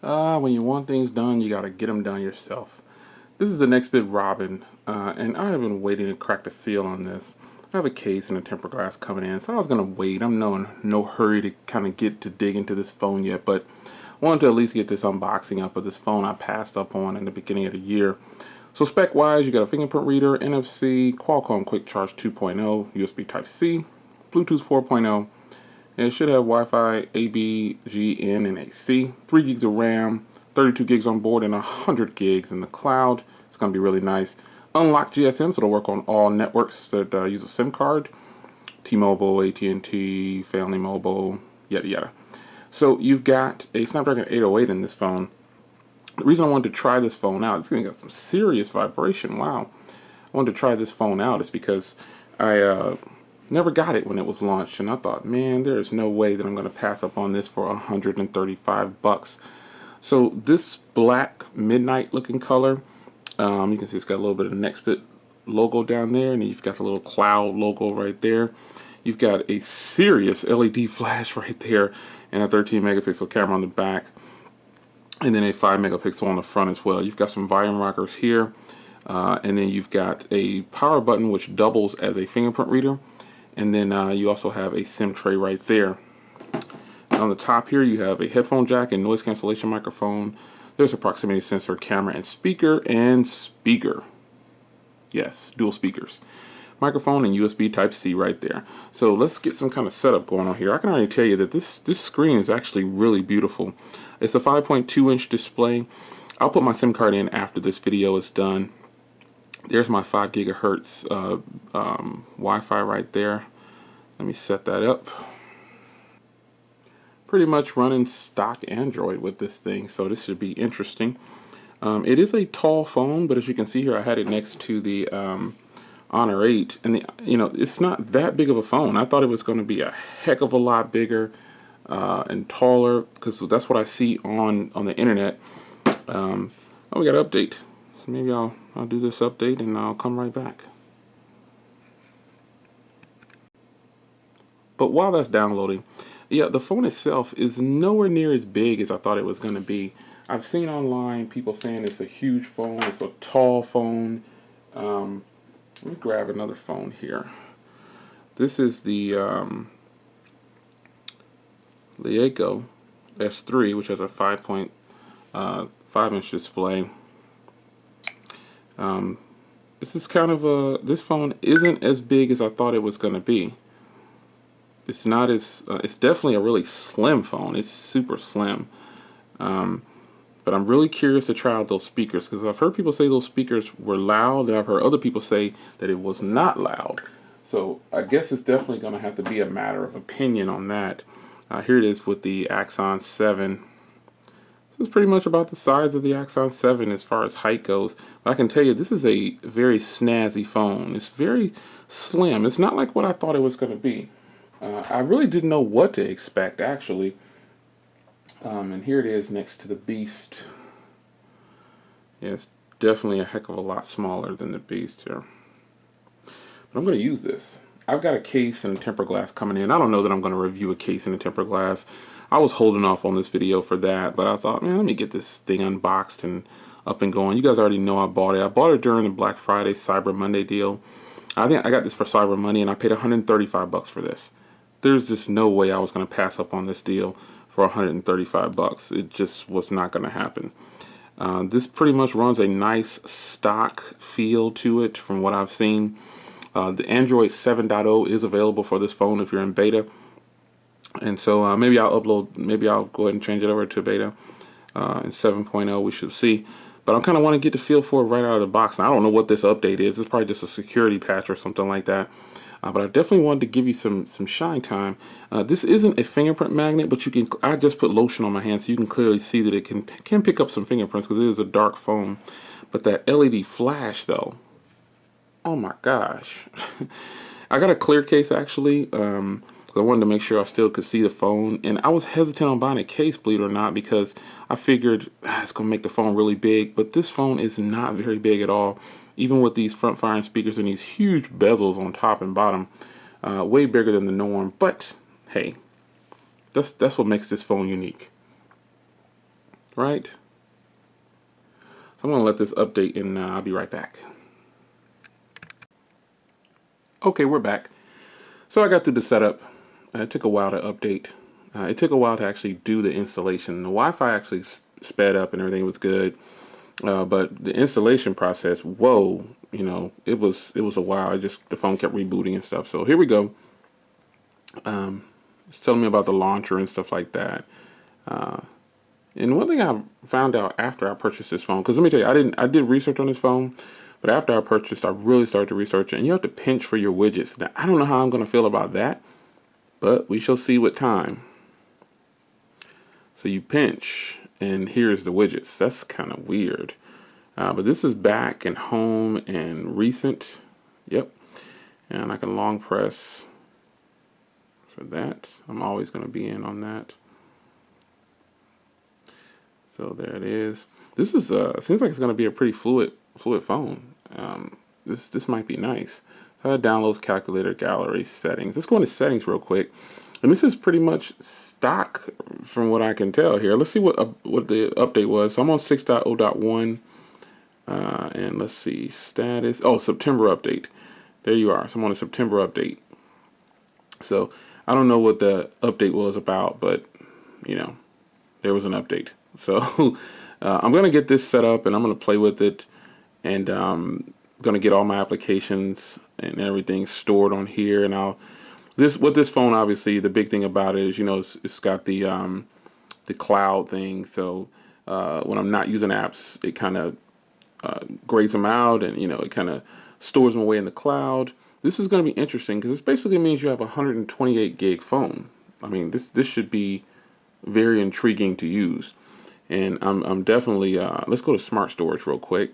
When you want things done, you gotta get them done yourself. This is the NextBit Robin, and I have been waiting to crack the seal on this. I have a case and a tempered glass coming in, so I was gonna wait. I'm no hurry to kind of get to dig into this phone yet, but I wanted to at least get this unboxing up of this phone I passed up on in the beginning of the year. So spec-wise, you got a fingerprint reader, NFC, Qualcomm Quick Charge 2.0, USB Type-C, Bluetooth 4.0. And it should have Wi-Fi, AB, GN, and AC, 3 gigs of RAM, 32 gigs on board, and 100 gigs in the cloud. It's going to be really nice. Unlocked GSM, so it'll work on all networks that use a SIM card. T-Mobile, AT&T, Family Mobile, yada yada. So you've got a Snapdragon 808 in this phone. The reason I wanted to try this phone out, it's going to get some serious vibration. Wow. I wanted to try this phone out is because I never got it when it was launched, and I thought, man, there is no way that I'm going to pass up on this for 135 bucks. So this black midnight looking color, you can see it's got a little bit of NextBit logo down there, and then you've got the little cloud logo right there. You've got a serious LED flash right there, and a 13 megapixel camera on the back, and then a 5 megapixel on the front as well. You've got some volume rockers here, and then you've got a power button which doubles as a fingerprint reader. And then you also have a SIM tray right there. On the top here, you have a headphone jack and noise cancellation microphone. There's a proximity sensor, camera, and speaker. Yes, dual speakers. Microphone and USB Type-C right there. So let's get some kind of setup going on here. I can already tell you that this screen is actually really beautiful. It's a 5.2-inch display. I'll put my SIM card in after this video is done. There's my 5 gigahertz Wi-Fi right there. Let me set that up. Pretty much running stock Android with this thing, so this should be interesting. It is a tall phone, but as you can see here, I had it next to the Honor 8, and it's not that big of a phone. I thought it was going to be a heck of a lot bigger and taller, because that's what I see on the internet. Oh, we got an update. So maybe I'll do this update and I'll come right back. But while that's downloading, yeah, the phone itself is nowhere near as big as I thought it was going to be. I've seen online people saying it's a huge phone, it's a tall phone. Let me grab another phone here. This is the Echo S3, which has a 5.5-inch display. This is kind of this phone isn't as big as I thought it was going to be. It's not as, it's definitely a really slim phone. It's super slim. But I'm really curious to try out those speakers, because I've heard people say those speakers were loud, and I've heard other people say that it was not loud. So I guess it's definitely going to have to be a matter of opinion on that. Here it is with the Axon 7. This is pretty much about the size of the Axon 7 as far as height goes. But I can tell you, this is a very snazzy phone. It's very slim. It's not like what I thought it was going to be. I really didn't know what to expect, actually. And here it is next to the Beast. Yeah, it's definitely a heck of a lot smaller than the Beast here. But I'm going to use this. I've got a case and a tempered glass coming in. I don't know that I'm going to review a case and a tempered glass. I was holding off on this video for that, but I thought, man, let me get this thing unboxed and up and going. You guys already know I bought it. I bought it during the Black Friday Cyber Monday deal. I think I got this for Cyber Monday, and I paid 135 bucks for this. There's just no way I was going to pass up on this deal for 135 bucks. It just was not going to happen. This pretty much runs a nice stock feel to it from what I've seen. The Android 7.0 is available for this phone if you're in beta. And so maybe I'll go ahead and change it over to beta. In 7.0 we should see. But I kind of want to get the feel for it right out of the box. Now, I don't know what this update is. It's probably just a security patch or something like that. But I definitely wanted to give you some shine time. This isn't a fingerprint magnet, but I just put lotion on my hand so you can clearly see that it can pick up some fingerprints, because it is a dark phone. But that LED flash though, oh my gosh. I got a clear case actually. I wanted to make sure I still could see the phone, and I was hesitant on buying a case, believe it or not, because I figured it's gonna make the phone really big, but this phone is not very big at all. Even with these front firing speakers and these huge bezels on top and bottom, way bigger than the norm. But hey, that's what makes this phone unique. right? So I'm going to let this update and I'll be right back. Okay, we're back. So I got through the setup. It took a while to update. It took a while to actually do the installation. The Wi-Fi actually sped up and everything was good. But the installation process, whoa, you know, it was a while. The phone kept rebooting and stuff. So here we go. It's telling me about the launcher and stuff like that. And one thing I found out after I purchased this phone, because let me tell you, I did research on this phone, but after I purchased, I really started to research it. And you have to pinch for your widgets. Now, I don't know how I'm going to feel about that, but we shall see with time. So you pinch, and here's the widgets. That's kind of weird. But this is back and home and recent. Yep. And I can long press for that. I'm always going to be in on that. So there it is. This is seems like it's going to be a pretty fluid phone. This might be nice. So I download calculator gallery settings. Let's go into settings real quick. And this is pretty much stock from what I can tell here. Let's see what the update was. So I'm on 6.0.1. And let's see, status. Oh, September update. There you are. So I'm on a September update. So I don't know what the update was about, but you know, there was an update. So I'm going to get this set up and I'm going to play with it, and I'm going to get all my applications and everything stored on here. And with this phone, obviously the big thing about it is, you know, it's got the cloud thing. So when I'm not using apps, it kind of grades them out, and you know, it kind of stores them away in the cloud. This is going to be interesting because this basically means you have a 128 gig phone. I mean, this should be very intriguing to use. And I'm definitely, let's go to smart storage real quick.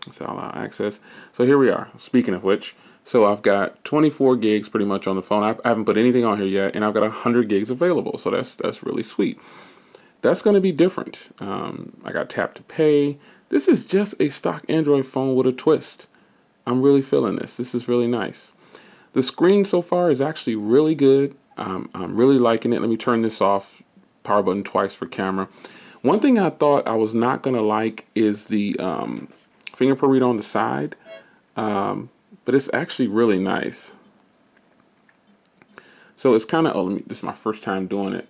Let's allow access. So here we are. Speaking of which, so I've got 24 gigs pretty much on the phone. I haven't put anything on here yet, and I've got 100 gigs available. So that's really sweet. That's going to be different. I got tap to pay. This is just a stock Android phone with a twist. I'm really feeling this. This is really nice. The screen so far is actually really good. I'm really liking it. Let me turn this off. Power button twice for camera. One thing I thought I was not going to like is the fingerprint reader on the side. But it's actually really nice. So it's kind of, this is my first time doing it.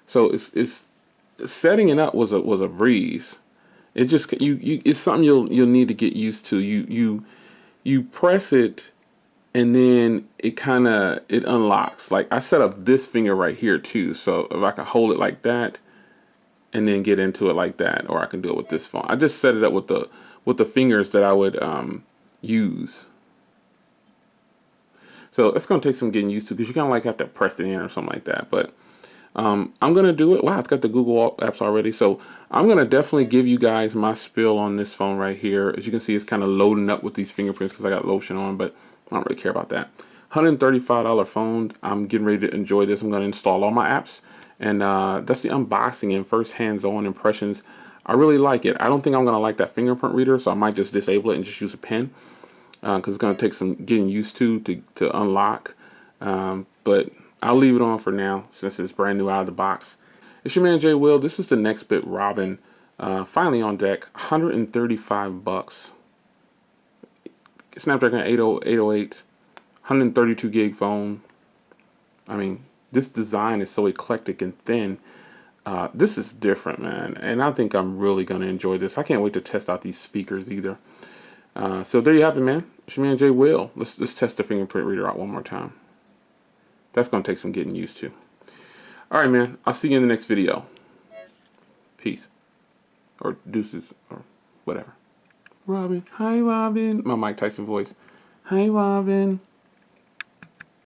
So it's setting it up was a breeze. It just it's something you'll need to get used to. You press it, and then it unlocks. Like I set up this finger right here too. So if I can hold it like that, and then get into it like that, or I can do it with this phone. I just set it up with the fingers that I would use. So it's gonna take some getting used to, because you kind of like have to press it in or something like that. But I'm gonna do it. Wow, it's got the Google apps already. So I'm gonna definitely give you guys my spill on this phone right here. As you can see, it's kind of loading up with these fingerprints because I got lotion on, but I don't really care about that. $135 phone. I'm getting ready to enjoy this. I'm gonna install all my apps, and that's the unboxing and first hands-on impressions. I really like it. I don't think I'm gonna like that fingerprint reader, so I might just disable it and just use a pen, because it's gonna take some getting used to unlock. But I'll leave it on for now since it's brand new out of the box. It's your man Jay Will. This is the NextBit Robin. Finally on deck. 135 bucks. Snapdragon 808, 132 gig phone. I mean, this design is so eclectic and thin. This is different, man, and I think I'm really gonna enjoy this. I can't wait to test out these speakers either. So there you have it, man. It's your man Jay Will. Let's test the fingerprint reader out one more time. That's gonna take some getting used to. All right, man. I'll see you in the next video. Peace, or deuces, or whatever. Robin, hi Robin. My Mike Tyson voice. Hi Robin.